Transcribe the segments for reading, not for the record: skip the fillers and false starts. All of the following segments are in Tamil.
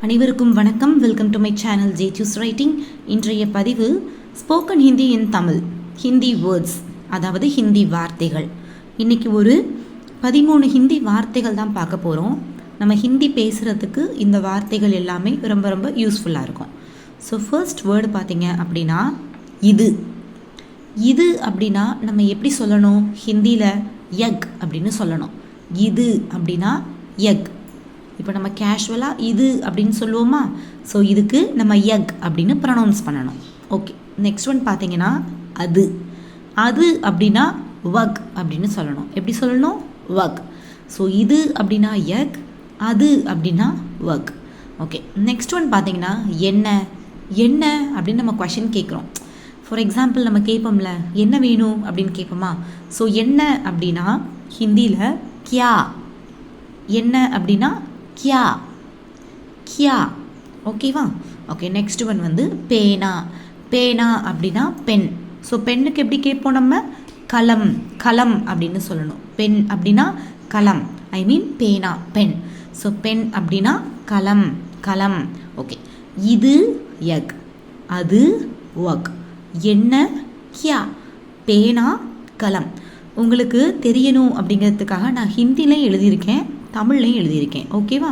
அனைவருக்கும் வணக்கம். Welcome to my channel Jesus writing. இன்றைய பதிவு spoken Hindi in Tamil, Hindi words, அதாவது ஹிந்தி வார்த்தைகள். இன்றைக்கி ஒரு 13 ஹிந்தி வார்த்தைகள் தான் பார்க்க போகிறோம். நம்ம ஹிந்தி பேசுகிறதுக்கு இந்த வார்த்தைகள் எல்லாமே ரொம்ப ரொம்ப யூஸ்ஃபுல்லாக இருக்கும். ஸோ ஃபர்ஸ்ட் வேர்டு பார்த்திங்க அப்படின்னா இது. இது அப்படின்னா நம்ம எப்படி சொல்லணும்? ஹிந்தியில் எக் அப்படின்னு சொல்லணும். இது அப்படின்னா எக். இப்போ நம்ம கேஷுவலாக இது அப்படின்னு சொல்லுவோமா? ஸோ இதுக்கு நம்ம எக் அப்படின்னு ப்ரொனவுன்ஸ் பண்ணணும். ஓகே, நெக்ஸ்ட் ஒன் பார்த்தீங்கன்னா அது. அது அப்படின்னா வக் அப்படின்னு சொல்லணும். எப்படி சொல்லணும்? வக். ஸோ இது அப்படின்னா எக், அது அப்படின்னா வக். ஓகே, நெக்ஸ்ட் ஒன் பார்த்தீங்கன்னா என்ன. என்ன அப்படின்னு நம்ம கொஷின் கேட்குறோம். ஃபார் எக்ஸாம்பிள் நம்ம கேட்போம்ல, என்ன வேணும் அப்படின்னு கேட்போமா? ஸோ என்ன அப்படின்னா ஹிந்தியில் கியா. என்ன அப்படின்னா கியா, கியா. ஓகேவா? ஓகே, நெக்ஸ்ட் ஒன் வந்து பேனா. பேனா அப்படின்னா பென். ஸோ பெண்ணுக்கு எப்படி கேட்போம் நம்ம? கலம், கலம் அப்படின்னு சொல்லணும். பென் அப்படின்னா கலம், ஐ மீன் பேனா, பென். ஸோ பென் அப்படின்னா கலம், கலம். ஓகே, இது எக், அது ஒக், என்ன கியா, பேனா கலம். உங்களுக்கு தெரியணும் அப்படிங்கிறதுக்காக நான் ஹிந்திலையும் எழுதியிருக்கேன், தமிழ்லையும் எழுதியிருக்கேன். ஓகேவா?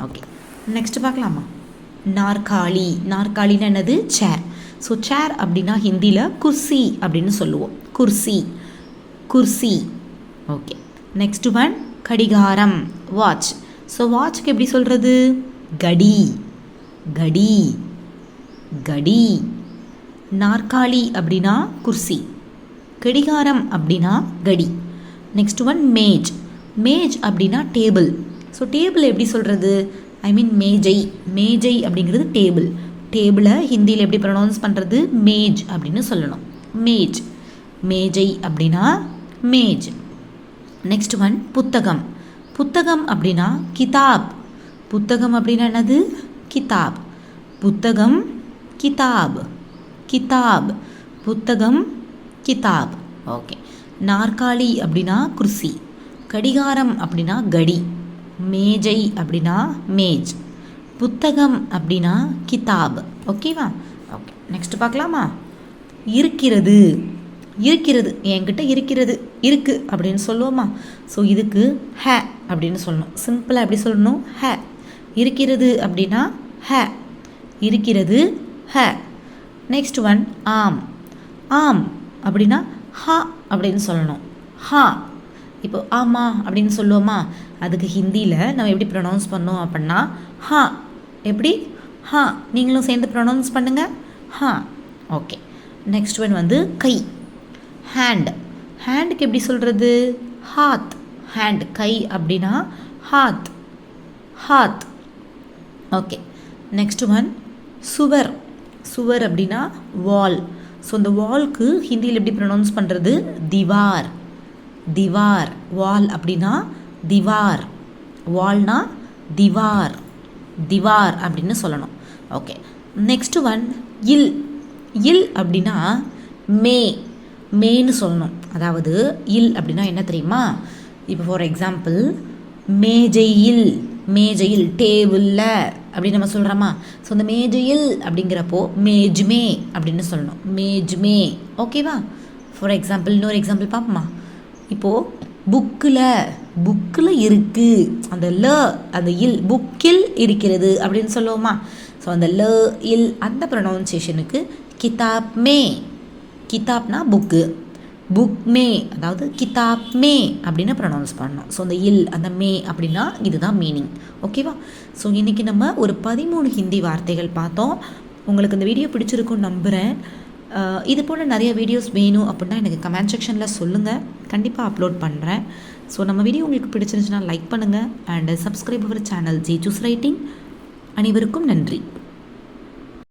ஓகே, நெக்ஸ்ட் பார்க்கலாமா? நாற்காலி. நாற்காலின்னு என்னது? சேர். ஸோ சேர் அப்படின்னா ஹிந்தியில் குர்சி அப்படின்னு சொல்லுவோம். குர்சி, குர்சி. ஓகே, நெக்ஸ்ட் ஒன் கடிகாரம், வாட்ச். ஸோ வாட்ச்க்கு எப்படி சொல்கிறது? கடி, கடி, கடி. நாற்காலி அப்படின்னா குர்சி, கடிகாரம் அப்படின்னா கடி. Next one மேஜ். மேஜ் அப்படின்னா டேபிள். ஸோ டேபிள் எப்படி சொல்கிறது? ஐ மீன் மேஜை. மேஜை அப்படிங்கிறது டேபிள். டேபிளை ஹிந்தியில் எப்படி ப்ரொனவுன்ஸ் பண்ணுறது? மேஜ் அப்படின்னு சொல்லணும். மேஜ், மேஜை அப்படின்னா மேஜ். நெக்ஸ்ட் ஒன் புத்தகம். புத்தகம் அப்படின்னா கிதாப். புத்தகம் அப்படின்னா என்னது? கிதாப். புத்தகம், கிதாப், கிதாப். புத்தகம், கிதாப். ஓகே, நாற்காலி அப்படின்னா குர்சி, கடிகாரம் அப்படின்னா கடி, மேஜை அப்படின்னா மேஜ், புத்தகம் அப்படின்னா கிதாப். ஓகேவா? ஓகே, நெக்ஸ்ட் பார்க்கலாமா? இருக்கிறது. இருக்கிறது, என்கிட்ட இருக்கிறது, இருக்கு அப்படின்னு சொல்லுவோமா? ஸோ இதுக்கு ஹே அப்படின்னு சொல்லணும். சிம்பிளாக எப்படி சொல்லணும்? ஹே. இருக்கிறது அப்படின்னா ஹே, இருக்கிறது ஹே. நெக்ஸ்ட் ஒன் ஆம். ஆம் அப்படின்னா ஹா அப்படின்னு சொல்லணும். ஹா. இப்போ ஆமாம் அப்படின்னு சொல்லுவோமா? அதுக்கு ஹிந்தியில் நம்ம எப்படி ப்ரொனவுன்ஸ் பண்ணோம் அப்படின்னா ஹா. எப்படி? ஹா. நீங்களும் சேர்ந்து ப்ரொனவுன்ஸ் பண்ணுங்கள். ஹா. ஓகே, நெக்ஸ்ட் ஒன் வந்து கை, ஹேண்ட். ஹேண்டுக்கு எப்படி சொல்கிறது? ஹாத். ஹேண்ட், கை அப்படின்னா Haat, Haat. Okay, next one சுவர். சுவர் அப்படின்னா வால். ஸோ இந்த வால்க்கு ஹிந்தியில் எப்படி ப்ரொனவுன்ஸ் பண்ணுறது? திவார், திவார். வால் அப்படின்னா திவார், வால்னா திவார், திவார் அப்படின்னு சொல்லணும். ஓகே, நெக்ஸ்ட் ஒன் இல். இல் அப்படின்னா மே, மேன்னு சொல்லணும். அதாவது இல் அப்படின்னா என்ன தெரியுமா? இப்போ ஃபார் எக்ஸாம்பிள் மேஜையில், மேஜையில் டேபிளில் அப்படின்னு நம்ம சொல்கிறோமா? ஸோ அந்த மேஜையில் அப்படிங்கிறப்போ மேஜ்மே அப்படின்னு சொல்லணும். மேஜ்மே. ஓகேவா? ஃபார் எக்ஸாம்பிள் இன்னொரு எக்ஸாம்பிள் பார்ப்போமா? இப்போது புக்கில், புக்கில் இருக்குது, அந்த ல, அந்த இல், புக்கில் இருக்கிறது அப்படின்னு சொல்லுவோமா? ஸோ அந்த ல, இல், அந்த ப்ரொனவுன்சியேஷனுக்கு கிதாப் மே. கிதாப்னா புக்கு, புக் மே, அதாவது கிதாப் மே அப்படின்னு ப்ரொனவுன்ஸ் பண்ணணும். ஸோ அந்த இல், அந்த மே அப்படின்னா இதுதான் மீனிங். ஓகேவா? ஸோ இன்றைக்கி நம்ம ஒரு 13 ஹிந்தி வார்த்தைகள் பார்த்தோம். உங்களுக்கு இந்த வீடியோ பிடிச்சிருக்குன்னு நம்புகிறேன். இது போல் நிறைய வீடியோஸ் வேணும் அப்படின்னா எனக்கு கமெண்ட் செக்ஷனில் சொல்லுங்கள், கண்டிப்பாக அப்லோட் பண்ணுறேன். ஸோ நம்ம வீடியோ உங்களுக்கு பிடிச்சிருந்துச்சுன்னா லைக் பண்ணுங்கள் and subscribe our channel Jesus writing. அனைவருக்கும் நன்றி.